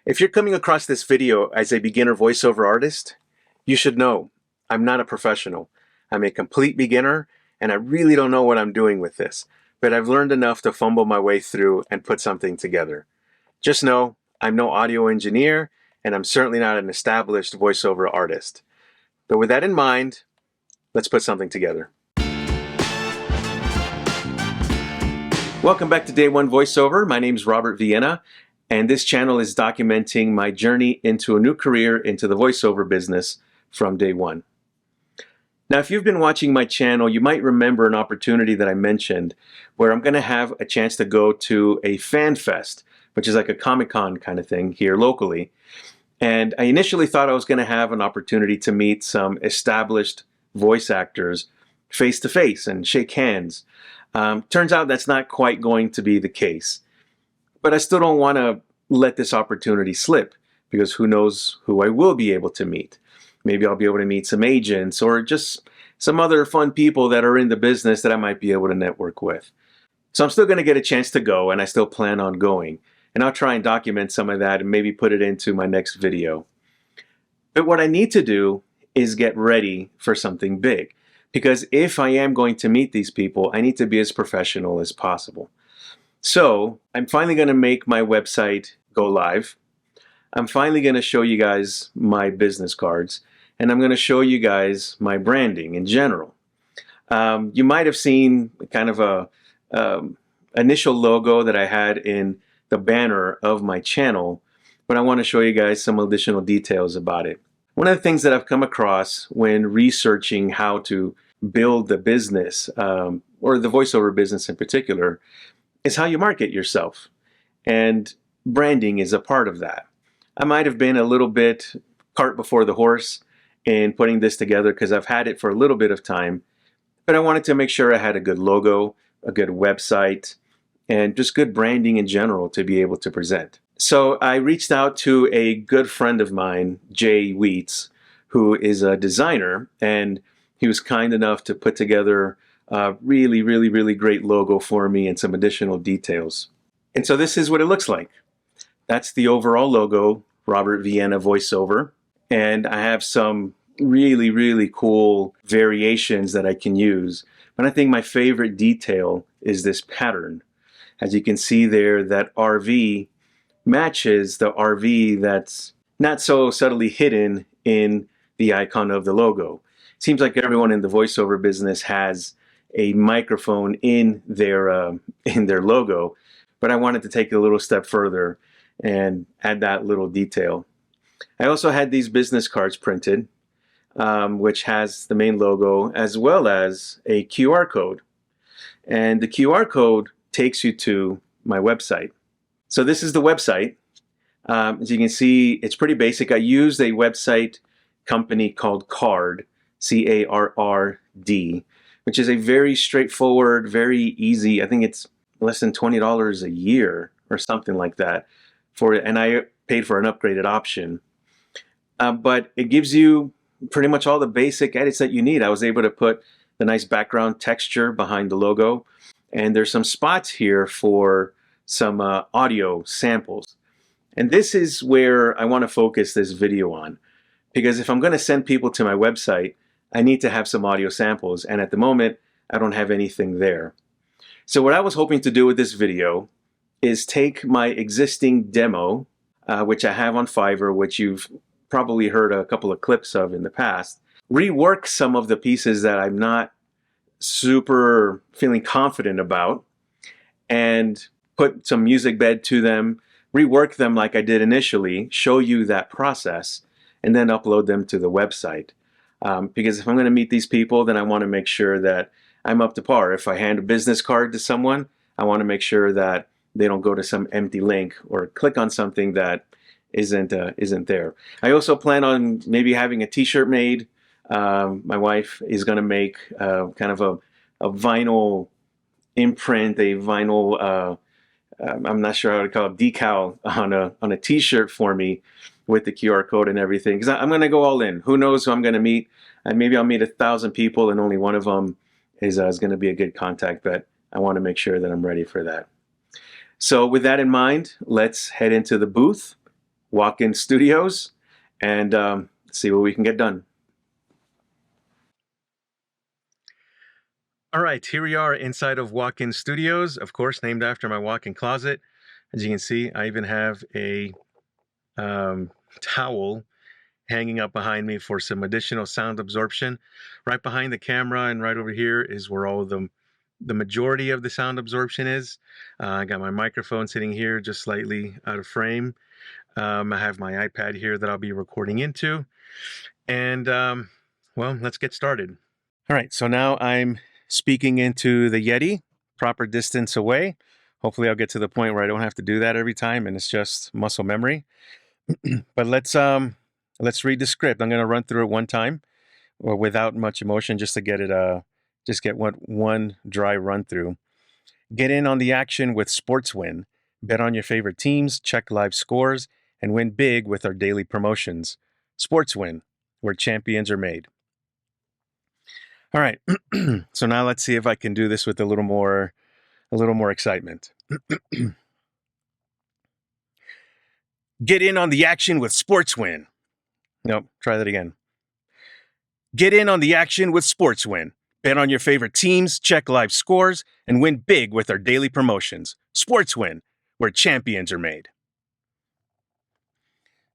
If you're coming across this video as a beginner voiceover artist, you should know I'm not a professional. I'm a complete beginner, and I really don't know what I'm doing with this, but I've learned enough to fumble my way through and put something together. Just know I'm no audio engineer, and I'm certainly not an established voiceover artist. But with that in mind, let's put something together. Welcome back to Day One Voiceover. My name is Robert Vienna, and this channel is documenting my journey into a new career into the voiceover business from day one. Now, if you've been watching my channel, you might remember an opportunity that I mentioned where I'm going to have a chance to go to a fan fest, which is like a Comic-Con kind of thing here locally. And I initially thought I was going to have an opportunity to meet some established voice actors face to face and shake hands. Turns out that's not quite going to be the case. But I still don't want to let this opportunity slip, because who knows who I will be able to meet. Maybe I'll be able to meet some agents or just some other fun people that are in the business that I might be able to network with. So I'm still going to get a chance to go, and I still plan on going. And I'll try and document some of that and maybe put it into my next video. But what I need to do is get ready for something big. Because if I am going to meet these people, I need to be as professional as possible. So I'm finally going to make my website go live. I'm finally going to show you guys my business cards, and I'm going to show you guys my branding in general. You might have seen kind of a initial logo that I had in the banner of my channel, but I want to show you guys some additional details about it. One of the things that I've come across when researching how to build the business, or the voiceover business in particular, is how you market yourself. And branding is a part of that. I might have been a little bit cart before the horse in putting this together because I've had it for a little bit of time, but I wanted to make sure I had a good logo, a good website, and just good branding in general to be able to present. So I reached out to a good friend of mine, Jay Wheats, who is a designer, and he was kind enough to put together a really great logo for me and some additional details. And so this is what it looks like. That's the overall logo, Robert Vienna Voiceover. And I have some really cool variations that I can use. But I think my favorite detail is this pattern. As you can see there, that RV matches the RV that's not so subtly hidden in the icon of the logo. It seems like everyone in the voiceover business has a microphone in their logo, but I wanted to take it a little step further and add that little detail. I also had these business cards printed, which has the main logo as well as a QR code. And the QR code takes you to my website. So this is the website. As you can see, it's pretty basic. I used a website company called Carrd, C-A-R-R-D, which is a very straightforward, very easy, I think it's less than $20 a year or something like that for it, and I paid for an upgraded option. But it gives you pretty much all the basic edits that you need. I was able to put the nice background texture behind the logo, and there's some spots here for some audio samples. And this is where I want to focus this video on, because if I'm going to send people to my website, I need to have some audio samples, and at the moment, I don't have anything there. So what I was hoping to do with this video is take my existing demo, which I have on Fiverr, which you've probably heard a couple of clips of in the past, rework some of the pieces that I'm not super feeling confident about, and put some music bed to them, rework them like I did initially, show you that process, and then upload them to the website. Because if I'm going to meet these people, then I want to make sure that I'm up to par. If I hand a business card to someone, I want to make sure that they don't go to some empty link or click on something that isn't there. I also plan on maybe having a t-shirt made. My wife is going to make kind of a vinyl imprint, a vinyl, I'm not sure how to call it, decal on a t-shirt for me with the QR code and everything, because I'm going to go all in. Who knows who I'm going to meet? And maybe I'll meet 1,000 people and only one of them is going to be a good contact, but I want to make sure that I'm ready for that. So with that in mind, let's head into the booth walk-in studios and see what we can get done. All right, here we are inside of walk-in studios, of course, named after my walk-in closet. As you can see, I even have a towel hanging up behind me for some additional sound absorption. Right behind the camera and right over here is where all of the majority of the sound absorption is. I got my microphone sitting here just slightly out of frame. I have my iPad here that I'll be recording into. And well, let's get started. All right, so now I'm speaking into the Yeti, proper distance away. Hopefully I'll get to the point where I don't have to do that every time and it's just muscle memory. But let's read the script. I'm going to run through it one time or without much emotion just to get it just get one dry run through. Get in on the action with SportsWin. Bet on your favorite teams, check live scores, and win big with our daily promotions. SportsWin, where champions are made. All right, so now let's see if I can do this with a little more excitement. Get in on the action with SportsWin. Nope, try that again. Get in on the action with SportsWin. Bet on your favorite teams, check live scores, and win big with our daily promotions. SportsWin, where champions are made.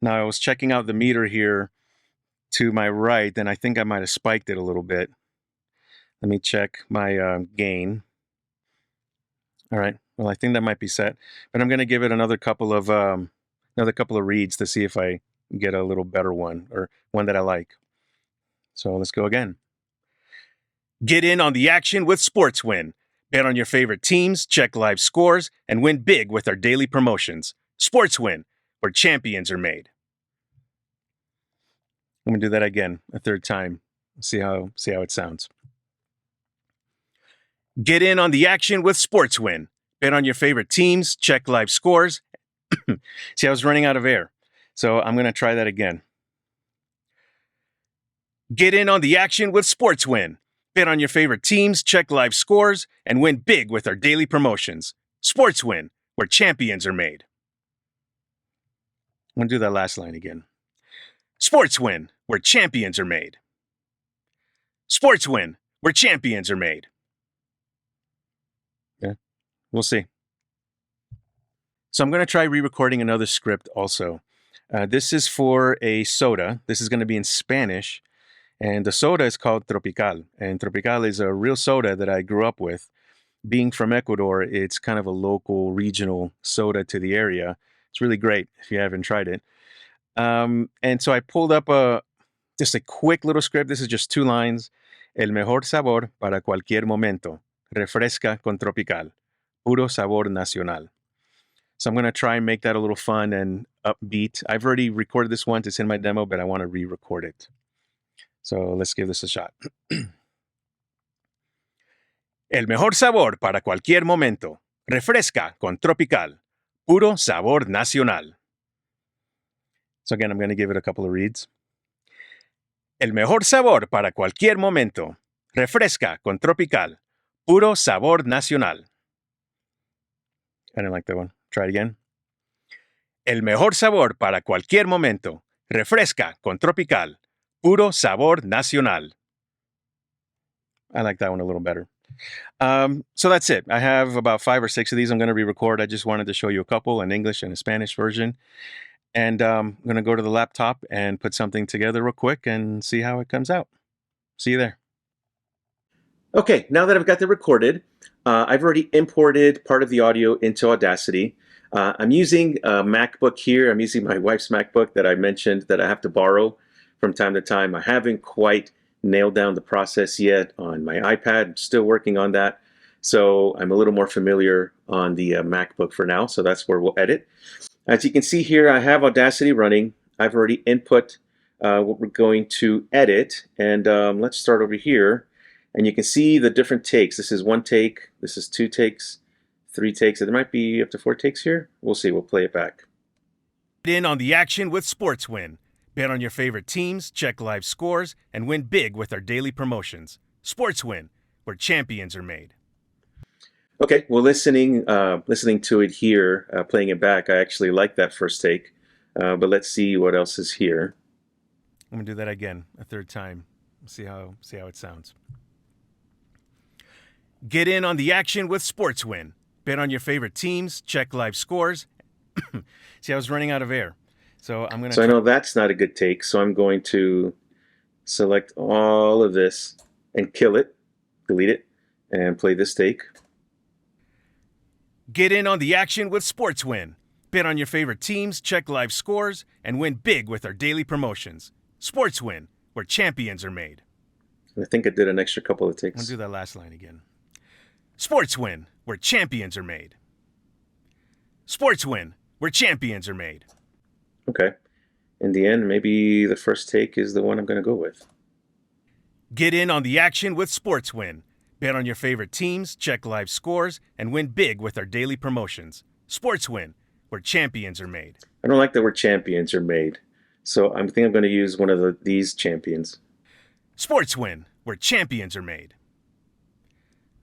Now, I was checking out the meter here to my right, and I think I might have spiked it a little bit. Let me check my gain. All right, well, I think that might be set, but I'm going to give it another couple of reads to see if I get a little better one or one that I like. So let's go again. Get in on the action with SportsWin. Bet on your favorite teams, check live scores, and win big with our daily promotions. SportsWin, where champions are made. I'm going to do that again, a third time. See how it sounds. Get in on the action with SportsWin. Bet on your favorite teams, check live scores. See, I was running out of air, so I'm going to try that again. Get in on the action with SportsWin. Bet on your favorite teams, check live scores, and win big with our daily promotions. SportsWin, where champions are made. I'm going to do that last line again. SportsWin, where champions are made. SportsWin, where champions are made. Yeah, we'll see. So I'm going to try re-recording another script also. This is for a soda. This is going to be in Spanish. And the soda is called Tropical. And Tropical is a real soda that I grew up with. Being from Ecuador, it's kind of a local, regional soda to the area. It's really great if you haven't tried it. And so I pulled up just a quick little script. This is just 2 lines. El mejor sabor para cualquier momento. Refresca con Tropical. Puro sabor nacional. So I'm going to try and make that a little fun and upbeat. I've already recorded this once. It's in my demo, but I want to re-record it. So let's give this a shot. El mejor sabor para cualquier momento. Refresca con Tropical. Puro sabor nacional. So again, I'm going to give it a couple of reads. El mejor sabor para cualquier momento. Refresca con Tropical. Puro sabor nacional. I didn't like that one. Try it again. El mejor sabor para cualquier momento. Refresca con Tropical. Puro sabor nacional. I like that one a little better. So that's it. I have about 5 or 6 of these I'm going to re-record. I just wanted to show you a couple, an English and a Spanish version. And I'm going to go to the laptop and put something together real quick and see how it comes out. See you there. Okay, now that I've got that recorded, I've already imported part of the audio into Audacity. I'm using a MacBook here. I'm using my wife's MacBook that I mentioned that I have to borrow from time to time. I haven't quite nailed down the process yet on my iPad. I'm still working on that. So I'm a little more familiar on the MacBook for now. So that's where we'll edit. As you can see here, I have Audacity running. I've already input what we're going to edit. And let's start over here. And you can see the different takes. This is 1 take. This is 2 takes, 3 takes. There might be up to 4 takes here. We'll see. We'll play it back. Get in on the action with SportsWin. Bet on your favorite teams, check live scores, and win big with our daily promotions. SportsWin, where champions are made. Okay, well, listening to it here, playing it back, I actually like that first take. But let's see what else is here. I'm gonna do that again a third time. See how it sounds. Get in on the action with SportsWin. Bet on your favorite teams, check live scores. See, I was running out of air. So I'm gonna. So I know that's not a good take, so I'm going to select all of this and kill it, delete it, and play this take. Get in on the action with SportsWin. Bet on your favorite teams, check live scores, and win big with our daily promotions. SportsWin, where champions are made. I think I did an extra couple of takes. I'll do that last line again. SportsWin, where champions are made. SportsWin, where champions are made. Okay. In the end, maybe the first take is the one I'm going to go with. Get in on the action with SportsWin. Bet on your favorite teams, check live scores, and win big with our daily promotions. SportsWin, where champions are made. I don't like the word champions are made, so I think I'm going to use one of these champions. SportsWin, where champions are made.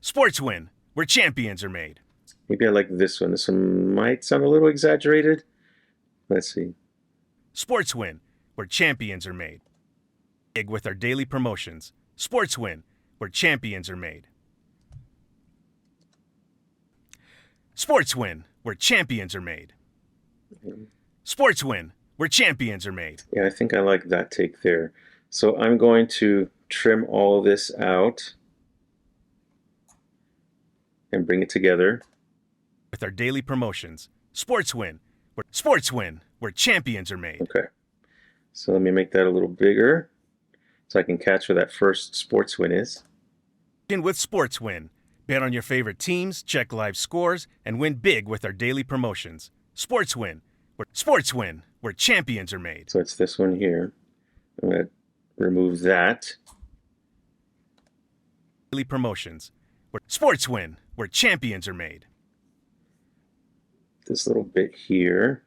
SportsWin, where champions are made. Maybe I like this one. This one might sound a little exaggerated. Let's see. SportsWin, where champions are made. Big with our daily promotions. SportsWin, where champions are made. SportsWin, where champions are made. SportsWin, where champions are made. Yeah, I think I like that take there. So I'm going to trim all this out and bring it together. With our daily promotions. SportsWin, where champions are made. Okay. So let me make that a little bigger so I can catch where that first SportsWin is. In with SportsWin. Bet on your favorite teams, check live scores, and win big with our daily promotions. SportsWin, where champions are made. So it's this one here. I'm going to remove that. Daily promotions. SportsWin, where champions are made. This little bit here.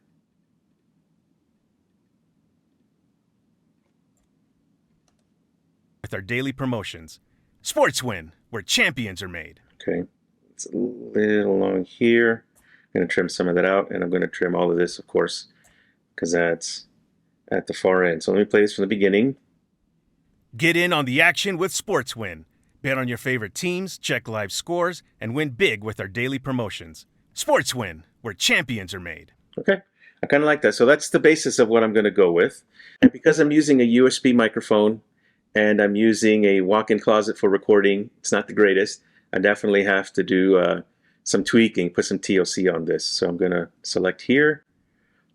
With our daily promotions. SportsWin, where champions are made. Okay, it's a little long here. I'm going to trim some of that out, and I'm going to trim all of this, of course, because that's at the far end. So let me play this from the beginning. Get in on the action with SportsWin. Bet on your favorite teams, check live scores, and win big with our daily promotions. SportsWin, where champions are made. Okay, I kind of like that. So that's the basis of what I'm going to go with. And because I'm using a USB microphone and I'm using a walk-in closet for recording, it's not the greatest. I definitely have to do some tweaking, put some TLC on this. So I'm going to select here.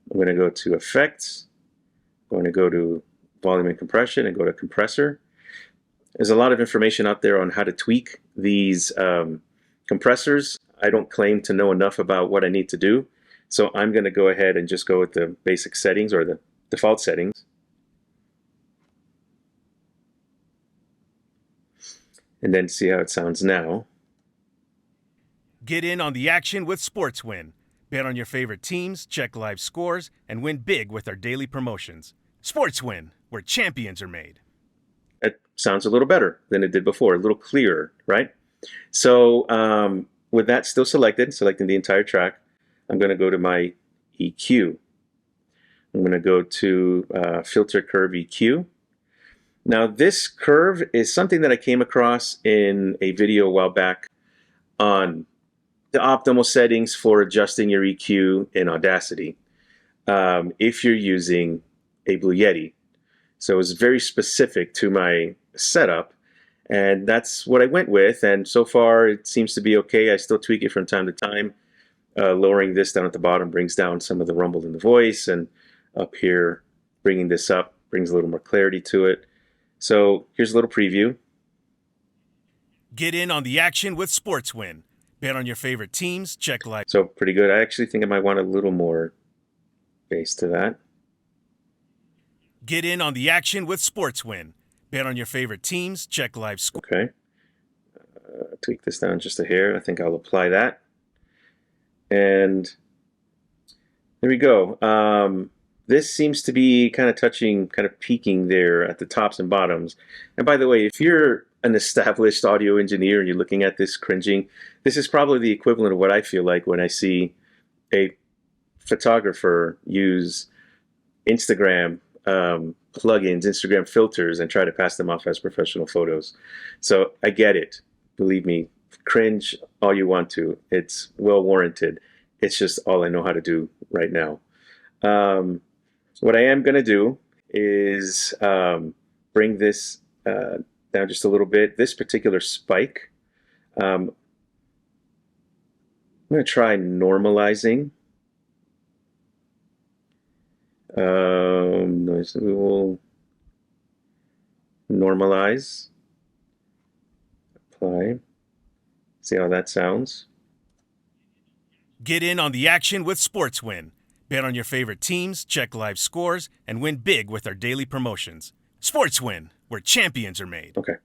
I'm going to go to Effects. I'm going to go to Volume and Compression and go to Compressor. There's a lot of information out there on how to tweak these compressors. I don't claim to know enough about what I need to do. So I'm going to go ahead and just go with the basic settings or the default settings. And then see how it sounds now. Get in on the action with SportsWin. Bet on your favorite teams, check live scores, and win big with our daily promotions. SportsWin, where champions are made. It sounds a little better than it did before, a little clearer, right? So with that still selected, selecting the entire track, I'm going to go to my EQ. I'm going to go to Filter Curve EQ. Now this curve is something that I came across in a video a while back on the optimal settings for adjusting your EQ in Audacity if you're using a Blue Yeti. So it was very specific to my setup, and that's what I went with, and so far it seems to be okay. I still tweak it from time to time. Lowering this down at the bottom brings down some of the rumble in the voice, and up here bringing this up brings a little more clarity to it. So here's a little preview. Get in on the action with SportsWin. Bet on your favorite teams, check live. So pretty good. I actually think I might want a little more bass to that. Get in on the action with SportsWin. Bet on your favorite teams, check live score. Okay. Tweak this down just a hair. I think I'll apply that. And there we go. This seems to be kind of peaking there at the tops and bottoms. And by the way, if you're an established audio engineer and you're looking at this cringing, this is probably the equivalent of what I feel like when I see a photographer use Instagram plugins, Instagram filters, and try to pass them off as professional photos. So I get it. Believe me, cringe all you want to. It's well warranted. It's just all I know how to do right now. What I am going to do is bring this down just a little bit. This particular spike, I'm going to try normalizing. We will normalize, apply, see how that sounds. Get in on the action with SportsWin. Bet on your favorite teams, check live scores, and win big with our daily promotions. SportsWin, where champions are made. Okay.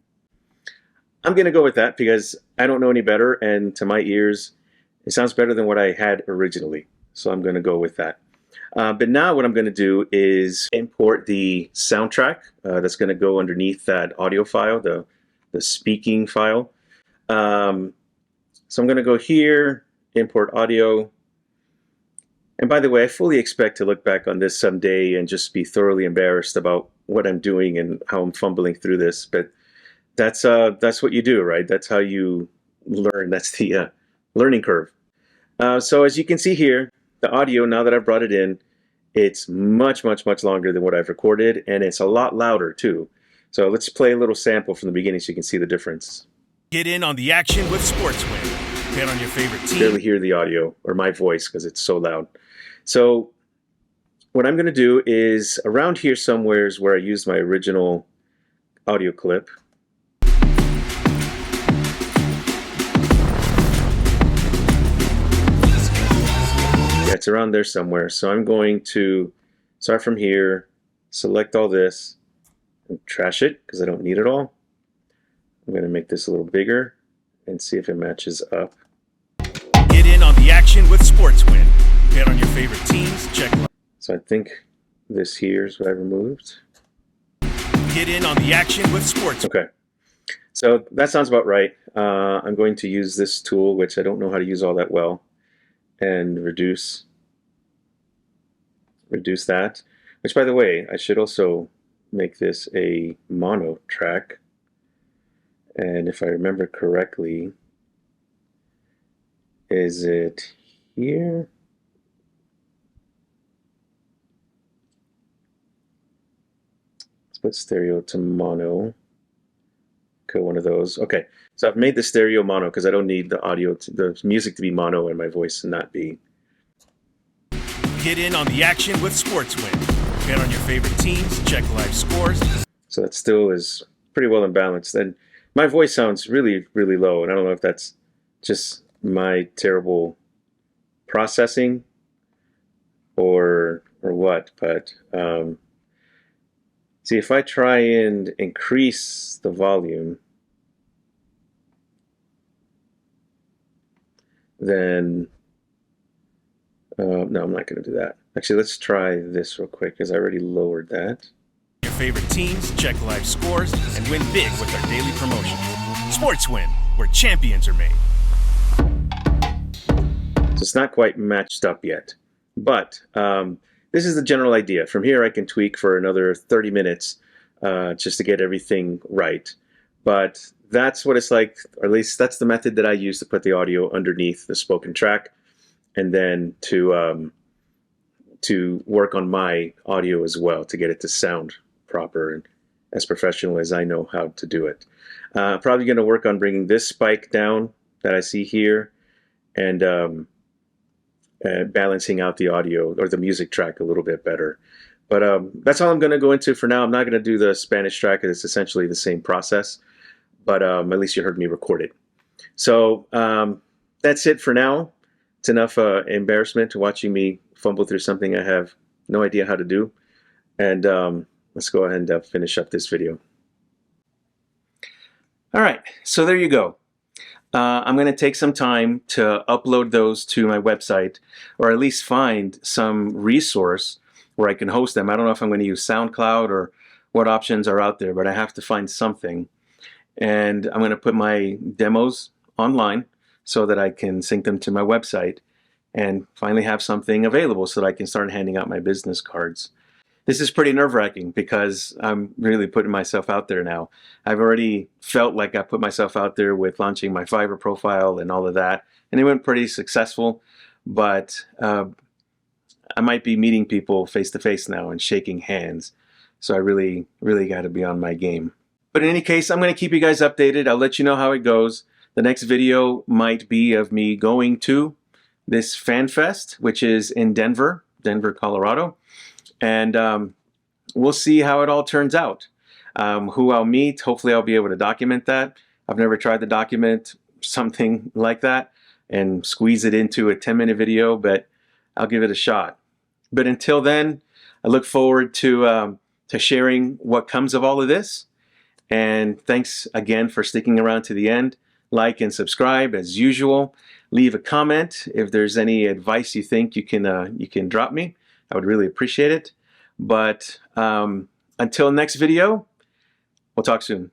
I'm going to go with that because I don't know any better, and to my ears, it sounds better than what I had originally. So I'm going to go with that. But now what I'm going to do is import the soundtrack that's going to go underneath that audio file, the speaking file. So I'm going to go here, import audio. And by the way, I fully expect to look back on this someday and just be thoroughly embarrassed about what I'm doing and how I'm fumbling through this. But that's what you do, right? That's how you learn. That's the learning curve. So as you can see here, the audio, now that I've brought it in, it's much, much, much longer than what I've recorded, and it's a lot louder too. So let's play a little sample from the beginning so you can see the difference. Get in on the action with SportsWin. Bet on your favorite team. Barely hear the audio or my voice because it's so loud. So what I'm going to do is around here somewhere is where I used my original audio clip. Yeah, it's around there somewhere. So I'm going to start from here, select all this, and trash it because I don't need it all. I'm going to make this a little bigger and see if it matches up. Get in on the action with SportsWin. Bet on your favorite teams, check. So I think this here is what I removed. Get in on the action with SportsWin. Okay. So that sounds about right. I'm going to use this tool, which I don't know how to use all that well, and reduce that. Which, by the way, I should also make this a mono track. And if I remember correctly, is it here? Let's put stereo to mono. Okay, one of those. Okay, so I've made the stereo mono because I don't need the audio, the music to be mono and my voice to not be. Get in on the action with SportsWin. Bet on your favorite teams, check live scores. So that still is pretty well imbalanced. And my voice sounds really, really low, and I don't know if that's just my terrible processing or what, but see, if I try and increase the volume, then no, I'm not going to do that. Actually, let's try this real quick because I already lowered that. Your favorite teams, check live scores, and win big with our daily promotions. SportsWin, where champions are made. So it's not quite matched up yet, but this is the general idea. From here, I can tweak for another 30 minutes just to get everything right. But that's what it's like, or at least that's the method that I use to put the audio underneath the spoken track, and then to work on my audio as well to get it to sound proper and as professional as I know how to do it. Probably going to work on bringing this spike down that I see here, and balancing out the audio or the music track a little bit better. But that's all I'm going to go into for now. I'm not going to do the Spanish track. It's essentially the same process, but at least you heard me record it. So that's it for now. It's enough embarrassment watching me fumble through something I have no idea how to do. And let's go ahead and finish up this video. All right, so there you go. I'm going to take some time to upload those to my website, or at least find some resource where I can host them. I don't know if I'm going to use SoundCloud or what options are out there, but I have to find something. And I'm going to put my demos online so that I can sync them to my website and finally have something available so that I can start handing out my business cards. This is pretty nerve-wracking because I'm really putting myself out there now. I've already felt like I put myself out there with launching my Fiverr profile and all of that, and it went pretty successful, but I might be meeting people face-to-face now and shaking hands, so I really got to be on my game. But in any case, I'm going to keep you guys updated. I'll let you know how it goes. The next video might be of me going to this Fan Fest, which is in Denver, Colorado. And we'll see how it all turns out. Who I'll meet, hopefully I'll be able to document that. I've never tried to document something like that and squeeze it into a 10-minute video, but I'll give it a shot. But until then, I look forward to sharing what comes of all of this. And thanks again for sticking around to the end. Like and subscribe as usual. Leave a comment if there's any advice you think you can drop me. I would really appreciate it. But until next video, we'll talk soon.